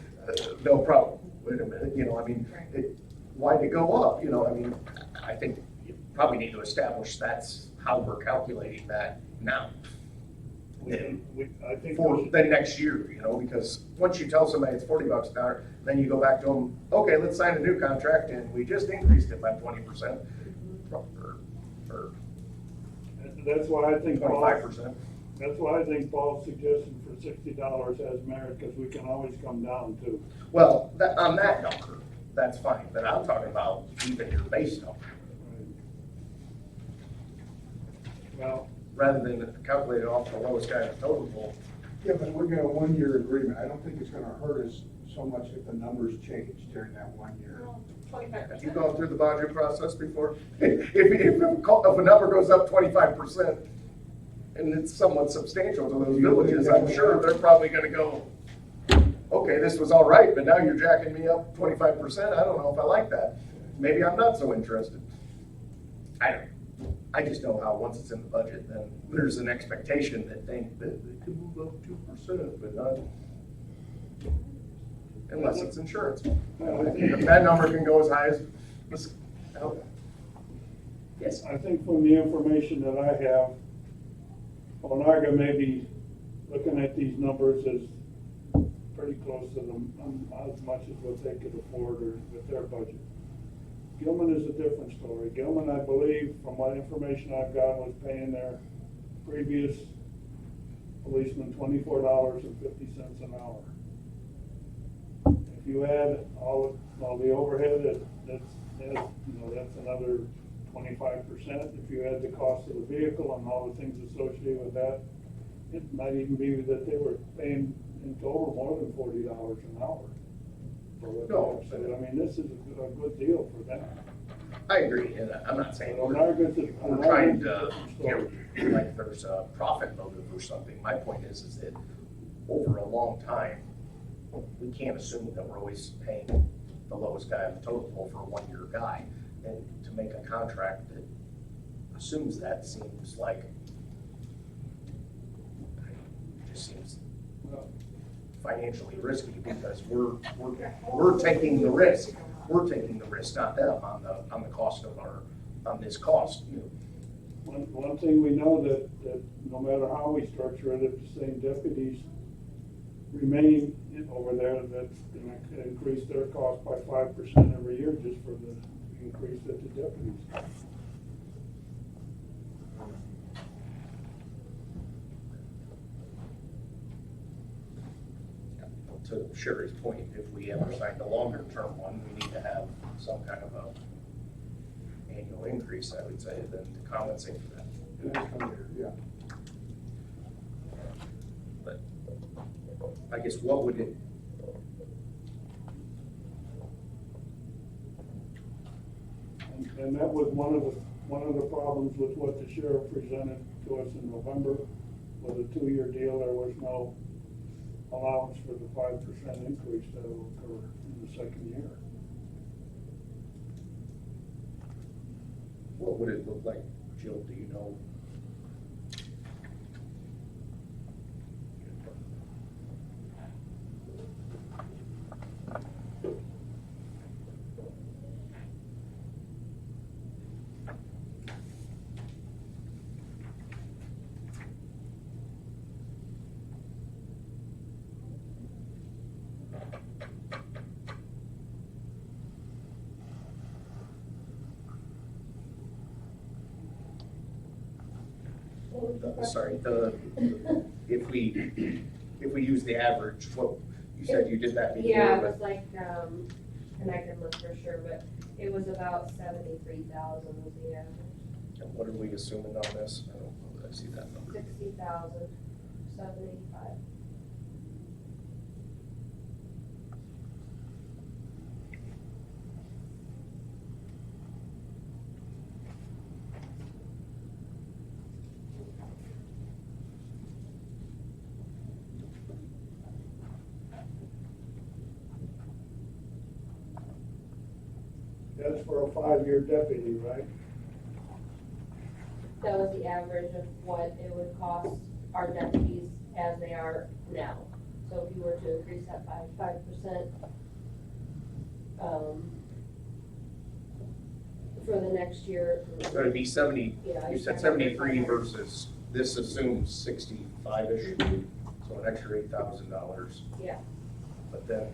No problem. Wait a minute, I mean, why'd it go up? I mean, I think you probably need to establish that's how we're calculating that now. I think For we should- the next year, because once you tell somebody it's $40 an hour, then you go back to them, okay, let's sign a new contract, and we just increased it by 20%. Or That's why I think 25%. That's why I think Paul's suggestion for $60 has merit, because we can always come down to. Well, on that number, that's fine, but I'm talking about even your base number, Well, rather than calculate it off the lowest guy in the total pool. Yeah, but we're gonna 1-year agreement. I don't think it's gonna hurt us so much if the numbers change during that 1 year. 25%. Have you gone through the budget process before? If a number goes up 25%, and it's somewhat substantial to those villages, I'm sure they're probably gonna go, okay, this was all right, but now you're jacking me up 25%, I don't know if I like that. Maybe I'm not so interested. I just know how, once it's in the budget, then there's an expectation that they can move up 2%, but not, unless it's insurance. That number can go as high as, yes. I think from the information that I have, Onarga may be looking at these numbers as pretty close to them, as much as what they could afford or with their budget. Gilman is a different story. Gilman, I believe, from what information I've got, was paying their previous policeman $24.50 an hour. If you add all the overhead, that's another 25%. If you add the cost of the vehicle and all the things associated with that, it might even be that they were paying in total more than $40 an hour. No. So, I mean, this is a good deal for them. I agree, and I'm not saying we're Onarga's trying to, like there's a profit motive or something. My point is that over a long time, we can't assume that we're always paying the lowest guy on the totem pole for a 1-year guy. And to make a contract that assumes that seems like, just seems financially risky, because we're taking the risk. We're taking the risk, not them, on the cost of on this cost. One thing we know that no matter how we structure it, if the same deputies remain over there, that's gonna increase their cost by 5% every year just for the increase that the deputies. To Sherry's point, if we ever sign a longer term one, we need to have some kind of a annual increase, I would say, then to compensate for that. Yeah. But I guess what would it? And that was one of the problems with what the sheriff presented to us in November. Was a 2-year deal. There was no allowance for the 5% increase that will occur in the second year. What would it look like, Jill, do you know? Sorry, if we use the average, what, you said you did that before? Yeah, it but- was like, and I can look for sure, but it was about 73,000 was the average. And what are we assuming on this? I don't know that I see that number. 60,785. That's for a 5-year deputy, right? That was the average of what it would cost our deputies as they are now. So if you were to increase that by 5%, for the next year. So it'd be 70, Yeah, you said 73 versus, this assumes 65-ish, so an extra $8,000. Yeah. But then,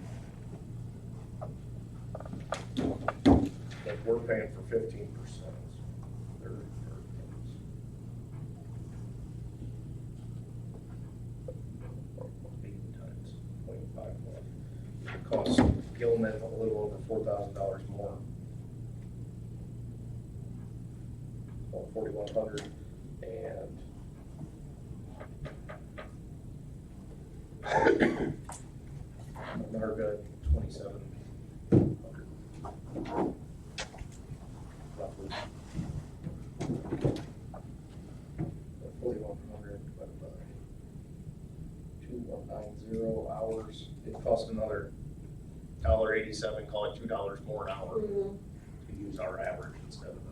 like, we're paying for 15%. They're- 8 times 0.51. It costs Gilman a little over $4,000 more. Well, 4,100 and Narga 2,700. Roughly. 4,100 divided by 2,190 hours. It costs another $1.87, call it $2 more an hour Mhm. to use our average instead of the.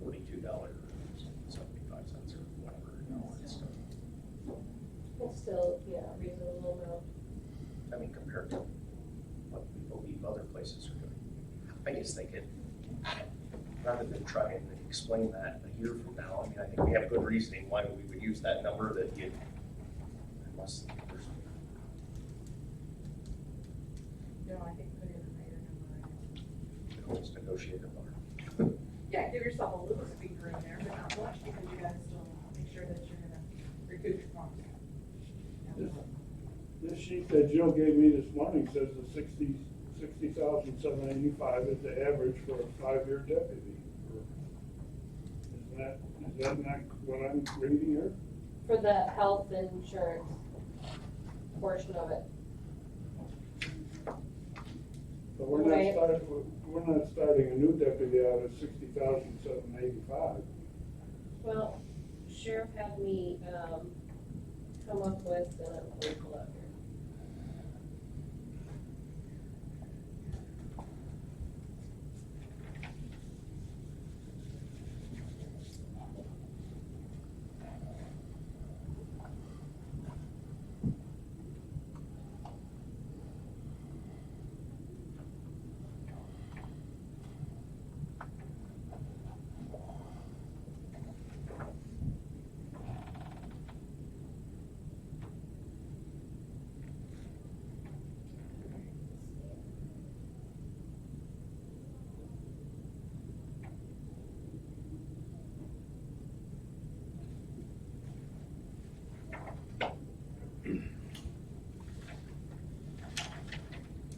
$42.75 or whatever. It's still, yeah, a reasonable amount. I mean, compared to what we believe other places are doing. I guess they could, rather than try and explain that a year from now, I mean, I think we have good reasoning why we would use that number that you, unless there's. No, I think put in a higher number. Just negotiate a number. Yeah, give yourself a little speaker in there, but not much, because you gotta still make sure that you're gonna recoup your costs. This sheet that Jill gave me this morning says the 60,785 is the average for a 5-year deputy. Is that not what I'm reading here? For the health insurance portion of it. But we're not starting a new deputy out at 60,785. Well, sheriff had me, come up with, let me pull up here.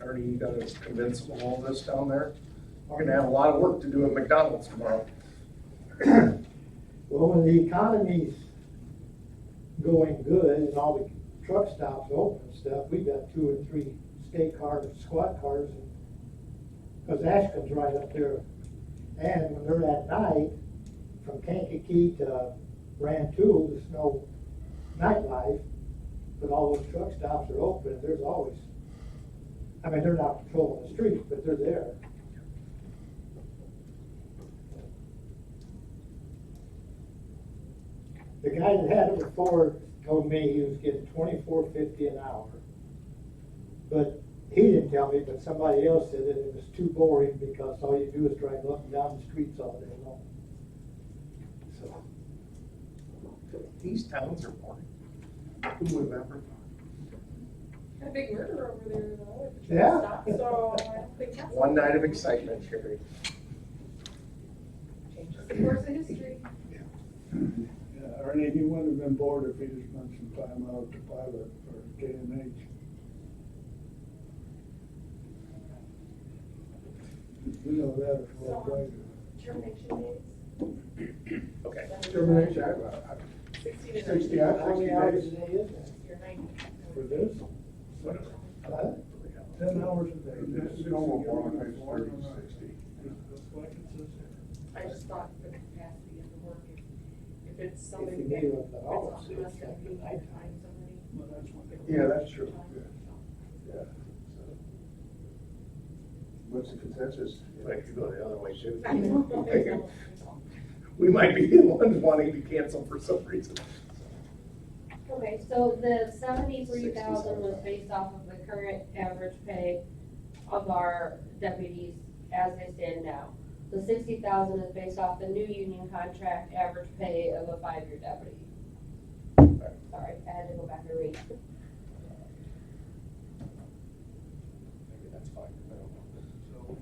Ernie, you gotta convince them of all this down there. We're gonna have a lot of work to do at McDonald's tomorrow. Well, when the economy's going good and all the truck stops open and stuff, we've got 2 and 3 state cars, squad cars, and, cause Ashland's right up there. And when they're at night, from Kankakee to Rantoul, there's no nightlife, but all those truck stops are open, there's always, I mean, they're not patrolling the streets, but they're there. The guy that had it before told me he was getting $24.50 an hour. But he didn't tell me, but somebody else said that it was too boring because all you do is drive up and down the streets all day long. So. These towns are boring. Who would have ever thought? Got a big murder over there, though. If the Yeah. truck stops, So I don't think that's. One night of excitement, Sherry. Changes the course of history. Yeah, Ernie, he wouldn't have been bored if he just spent some time out to pilot for K&H. We know that as well, right? Termination days. Okay. Termination, 60 to 60 90. hours. How many hours a day is that? You're 90. For this, Whatever. 10 hours a day. This is normal, one, 30 to 60. That's like it says here. I just thought for the capacity of the work, if it's If somebody you that, need if it it's for hours, something that's gonna be, I find somebody. Well, that's what they. Yeah, that's true. What's the consensus? Like, you go the other way too. I know. We might be the ones wanting to cancel for some reason. Okay, so the 73,000 was based off of the current average pay of our deputies as they stand now. The 60,000 is based off the new union contract average pay of a 5-year deputy. Sorry, I had to go back and read. Maybe that's fine. I don't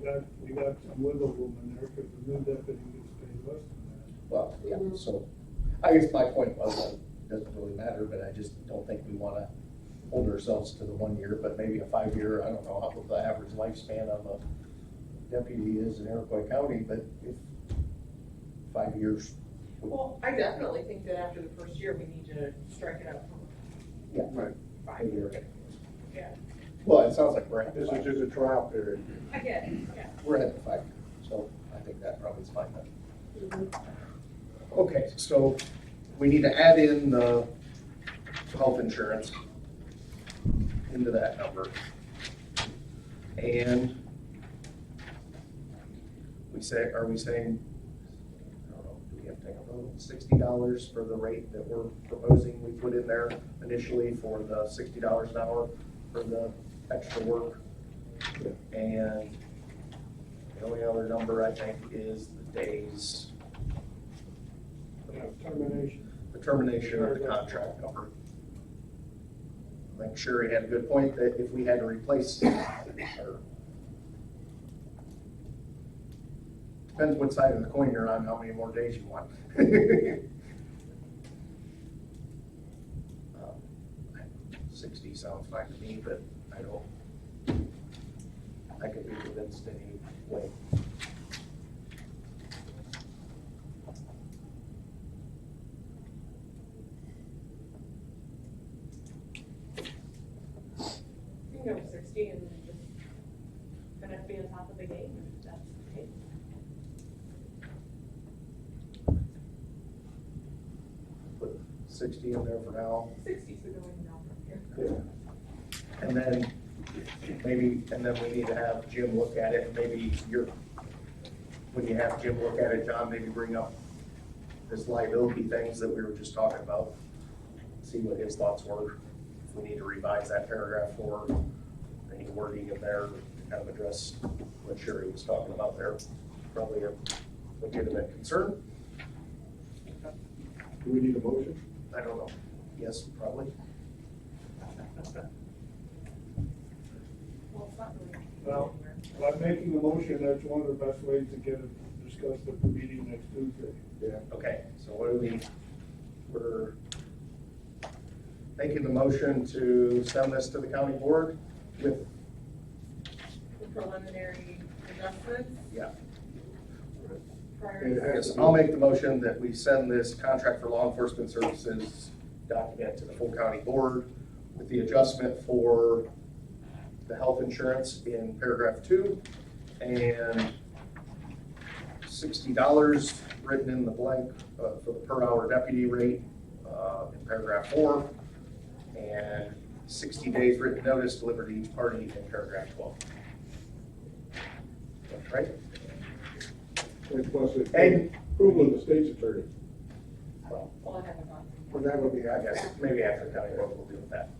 know. So we got some wiggle room in there, because the new deputy gets paid less than that. Well, yeah, so I guess my point was, it doesn't really matter, but I just don't think we wanna hold ourselves to the 1 year, but maybe a 5-year, I don't know what the average lifespan of a deputy is in Iroquois County, but if 5 years. Well, I definitely think that after the first year, we need to strike it out from Yeah, right. 5 years. Yeah, Well, it sounds like we're at the This is 5 just a trial period. I get it, yeah. We're at the 5 years, so I think that probably is fine then. Okay, so we need to add in the health insurance into that number. And are we saying, I don't know, do we have to take a vote, $60 for the rate that we're proposing we put in there initially for the $60 an hour for the extra work? And the only other number I think is the days. Termination. The termination of the contract number. I think Sherry had a good point that if we had to replace, or depends what side of the coin you're on, how many more days you want. 60 sounds fine to me, but I could be convinced any way. You can go with 60 and then just kind of be on top of the game, if that's okay. Put 60 in there for now. 60's the going down from here. And then we need to have Jim look at it, and maybe when you have Jim look at it, John, maybe bring up this liability things that we were just talking about, see what his thoughts were. If we need to revise that paragraph for any wording in there to kind of address what Sherry was talking about there. Probably a legitimate concern. Do we need a motion? I don't know. Yes, probably. Well, it's not really. Well, by making a motion, that's one of the best ways to get it discussed at the meeting next Tuesday. Yeah. Okay, so we're making the motion to send this to the county board with, The preliminary adjustments yeah. prior It to. has- Yes, I'll make the motion that we send this contract for law enforcement services document to the full county board with the adjustment for the health insurance in paragraph 2 and $60 written in the blank for the per hour deputy rate in paragraph 4 and 60 days written notice delivered to each party in paragraph 12. That's right? And plus the And- approval of the state's attorney. Well, Well, I haven't gone. Well, that would be, I guess maybe after the county board will deal with that.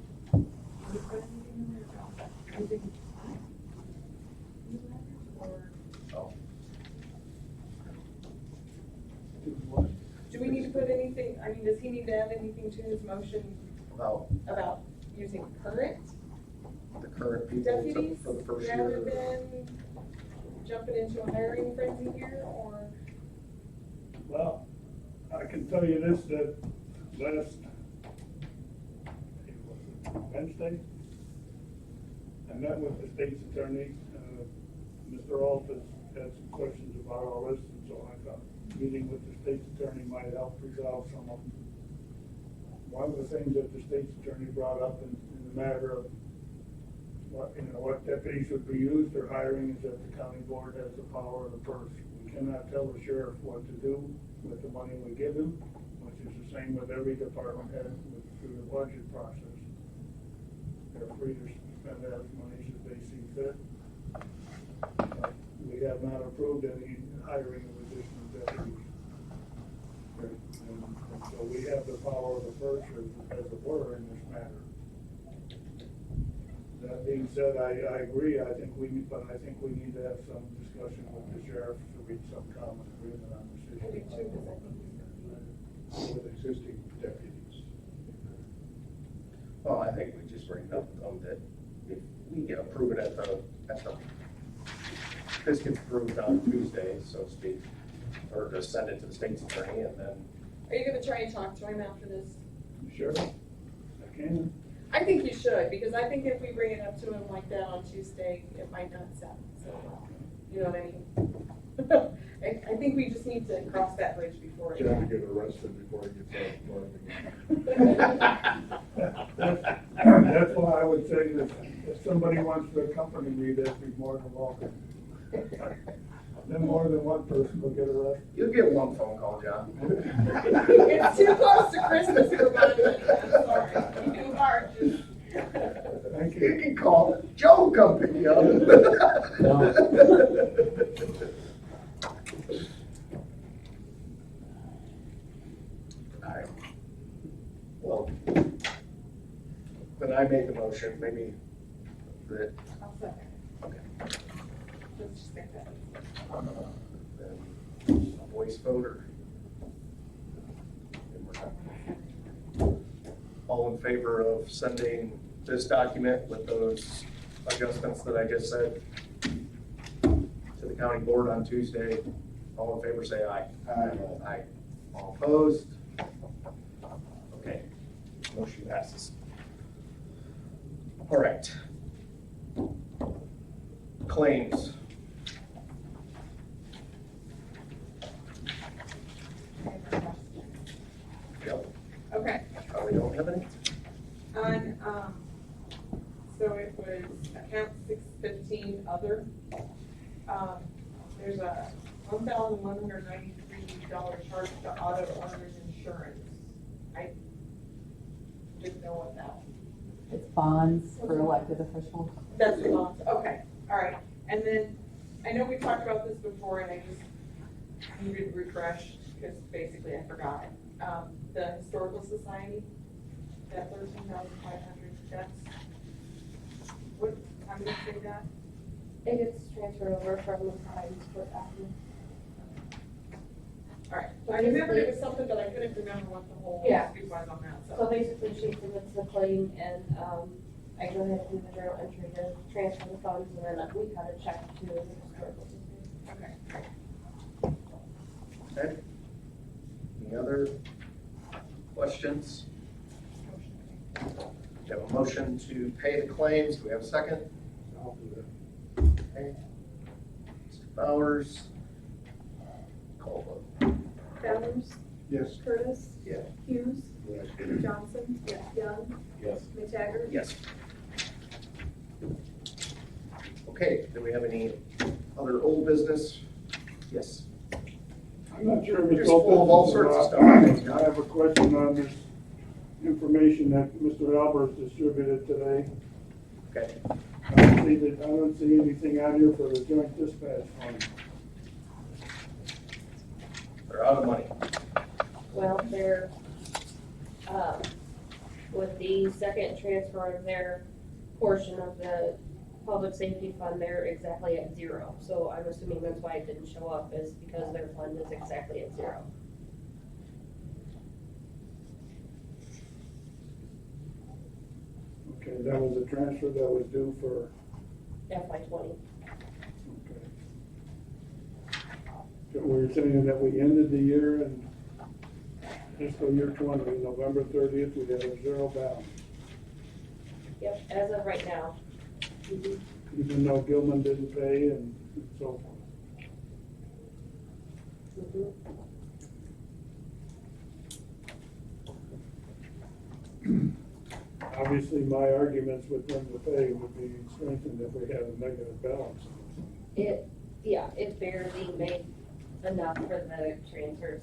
Oh. Do we need to put anything, I mean, does he need to add anything to his motion about using current The current people deputies for the first rather year. than jumping into a hiring frenzy here, or? Well, I can tell you this, that last Wednesday, I met with the state's attorney. Mr. Alt has had some questions about all this, and so I thought meeting with the state's attorney might help resolve some of them. One of the things that the state's attorney brought up in the matter of what deputies should be used or hiring is that the county board has the power of the purse. We cannot tell the sheriff what to do with the money we give him, which is the same with every department head through the budget process. They're free to spend as money as they see fit. have not approved any hiring of additional deputies. And so we have the power of the purse, as it were, in this matter. That being said, I agree, I think we need to have some discussion with the sheriff to reach some common agreement on this issue. With existing deputies. Well, I think we just bring up that if we approve it this gets approved on Tuesday, so to speak, or just send it to the state's attorney and then. Are you gonna try and talk to him after this? Sure, I can. I think you should, because I think if we bring it up to him like that on Tuesday, it might not sound so well. You know what I mean? I think we just need to cross that bridge before. Trying to get arrested before he gets out. That's why I would say that if somebody wants to accompany me, that'd be more than welcome. Then more than one person will get arrested. You'll get one phone call, John. It's too close to Christmas for one minute, I'm sorry. You are just. Thank You you. can call Joe, come pick you up. Alright. Well, then I make the motion, maybe that, I'll second. okay. Let's just make that. Then a voice voter. All in favor of sending this document with those adjustments that I just said to the county board on Tuesday? All in favor, say aye. Aye. Aye. All opposed? Okay, motion passes. All right. Claims. Yep, Okay, probably don't have any. on, so it was account 615 other. There's a $1,193 charge to auto owner's insurance. I didn't know what that was. It's bonds for elected officials. That's the bonds, okay, all right. And then, I know we talked about this before and I just needed refreshed, because basically I forgot. The Historical Society, that 13,500, that's, what, how did you say that? It gets transferred over from the times for after. All right, so I remembered it was something, but I couldn't remember what the whole Yeah. scoop was on that, So so. basically, she submits the claim, and I go ahead and do the journal entry to transfer the funds, and then we cut a check to the historical society. Okay. Okay. Any other questions? We have a motion to pay the claims. Do we have a second? I'll do that. Okay. Mr. Bowers. Call vote. Bowers, Yes. Curtis, Yes. Hughes, Yes. Johnson, Young, Yes. McTaggart. Yes. Okay, do we have any other old business? Yes. I'm not sure if You're it's full of all open sorts of or stuff. not. I have a question on this information that Mr. Albers distributed today. Okay. I don't see anything out here for the joint dispatch fund. They're out of money. Well, they're, with the second transfer of their portion of the public safety fund, they're exactly at zero. So I'm assuming that's why it didn't show up, is because their fund is exactly at zero. Okay, that was a transfer that was due for, FY20. okay. So we're saying that we ended the year in fiscal year 20, November 30th, we had a zero balance. Yep, as of right now. Mhm. Even though Gilman didn't pay and so forth. Mhm. Obviously, my arguments with them to pay would be strengthened if we had a negative balance. It barely made enough for the transfers.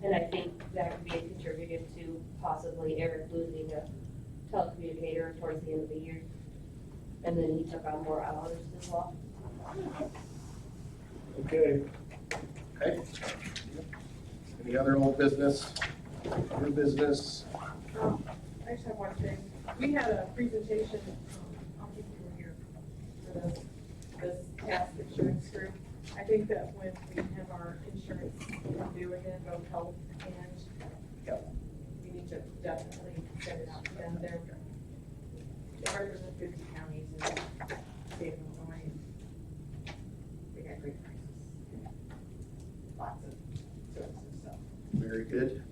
And I think that would be contributed to possibly Eric losing a telecommunicator towards the end of the year. And then he took on more hours as well. Okay. Okay. Any other old business, new business? I just have one thing. We had a presentation, I'll keep you here for this task insurance group. I think that when we have our insurance due again, both health and, we need to definitely send it out to them. They represent 50 counties in the state of Illinois. They got great prices. Lots of services, so. Very good.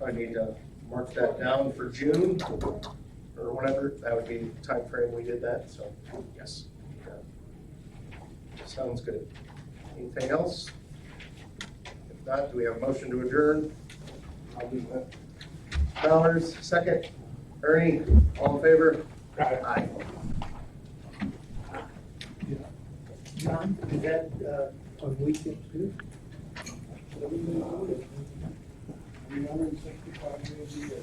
I need to mark that down for June or whatever. That would be the timeframe we did that, so yes. Sounds good. Anything else? If not, do we have a motion to adjourn? I'll do that. Bowers, second. Ernie, all in favor? Aye. John, is that, on weekends too? 365 days a year.